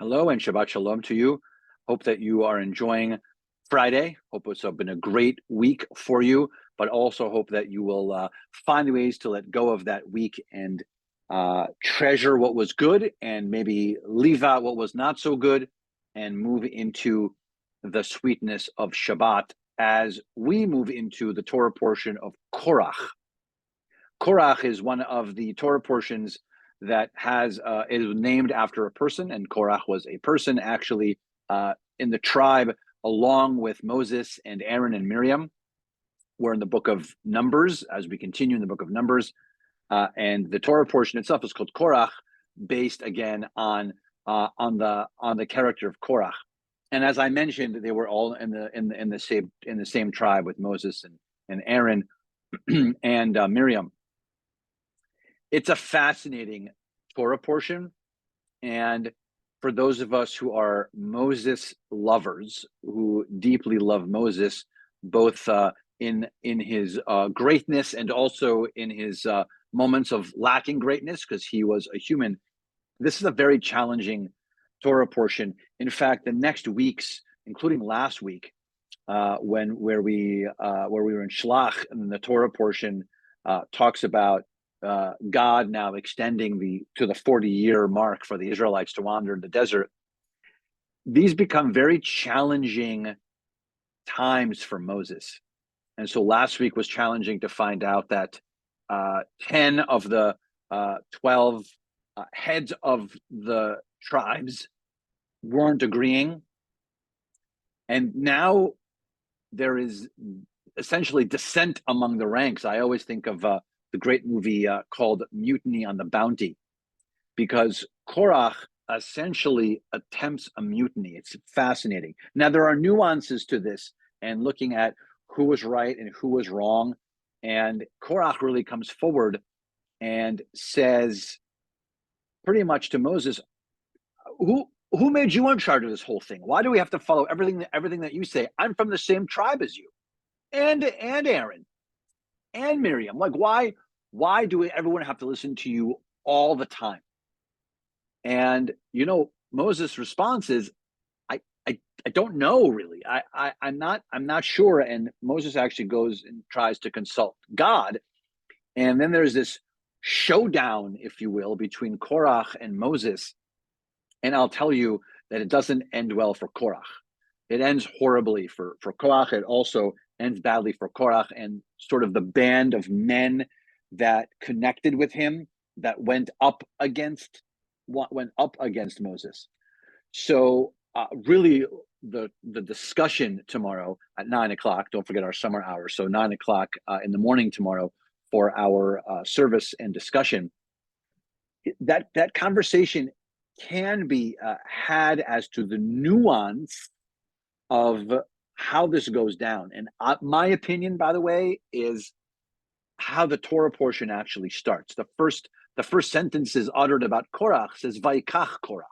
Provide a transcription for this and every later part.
Hello and Shabbat Shalom to you. Hope that you are enjoying Friday. Hope it's been a great week for you, but also hope that you will find ways to let go of that week and treasure what was good and maybe leave out what was not so good and move into the sweetness of Shabbat as we move into the Torah portion of Korach. Korach is one of the Torah portions that is named after a person, and Korach was a person actually in the tribe along with Moses and Aaron and Miriam. We're in the book of Numbers as we continue in the book of Numbers, and the Torah portion itself is called Korach, based again on the character of Korach. And as I mentioned, they were all in the same tribe with Moses and Aaron and Miriam. It's a fascinating Torah portion. And for those of us who are Moses lovers, who deeply love Moses, both in his greatness and also in his moments of lacking greatness, because he was a human, this is a very challenging Torah portion. In fact, the next weeks, including last week, where we were in Shlach, and the Torah portion talks about God now extending to the 40-year mark for the Israelites to wander in the desert. These become very challenging times for Moses. And so last week was challenging to find out that 10 of the 12 heads of the tribes weren't agreeing. And now there is essentially dissent among the ranks. I always think of the great movie called Mutiny on the Bounty, because Korach essentially attempts a mutiny. It's fascinating. Now, there are nuances to this and looking at who was right and who was wrong. And Korach really comes forward and says pretty much to Moses, who made you in charge of this whole thing? Why do we have to follow everything that you say? I'm from the same tribe as you, and Aaron and Miriam. Like, why do everyone have to listen to you all the time? And Moses' response is, I don't know really. I'm not sure. And Moses actually goes and tries to consult God. And then there's this showdown, if you will, between Korach and Moses. And I'll tell you that it doesn't end well for Korach. It ends horribly for Korach. It also ends badly for Korach and sort of the band of men that connected with him that went up against Moses. So really, the discussion tomorrow at 9:00. Don't forget our summer hours. So 9:00 in the morning tomorrow for our service and discussion. That conversation can be had as to the nuance of how this goes down. And my opinion, by the way, is how the Torah portion actually starts. The first sentence is uttered about Korach, says Vaikach Korach.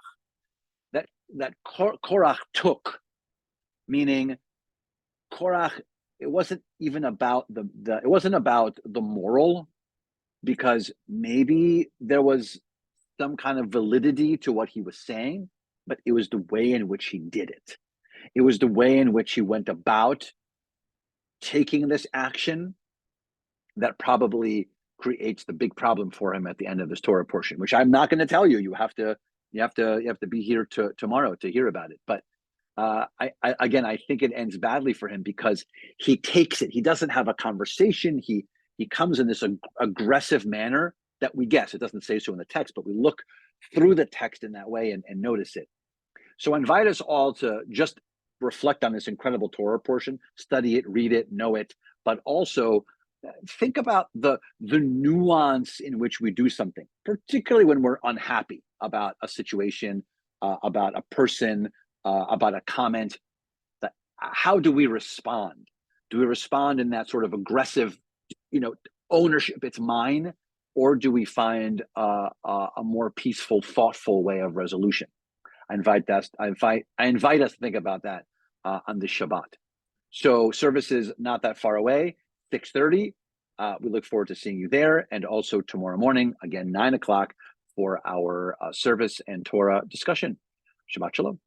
That Korach took, meaning Korach, it wasn't even about it wasn't about the moral, because maybe there was some kind of validity to what he was saying, but it was the way in which he did it. It was the way in which he went about taking this action that probably creates the big problem for him at the end of this Torah portion, which I'm not going to tell you. You have to be here tomorrow to hear about it. But I think it ends badly for him because he takes it. He doesn't have a conversation. He comes in this aggressive manner that we guess. It doesn't say so in the text, but we look through the text in that way and notice it. So I invite us all to just reflect on this incredible Torah portion, study it, read it, know it, but also think about the nuance in which we do something, particularly when we're unhappy about a situation, about a person, about a comment. How do we respond? Do we respond in that sort of aggressive, ownership, it's mine, or do we find a more peaceful, thoughtful way of resolution? I invite us to think about that on this Shabbat. So service is not that far away, 6:30. We look forward to seeing you there, and also tomorrow morning, again 9:00 for our service and Torah discussion. Shabbat Shalom.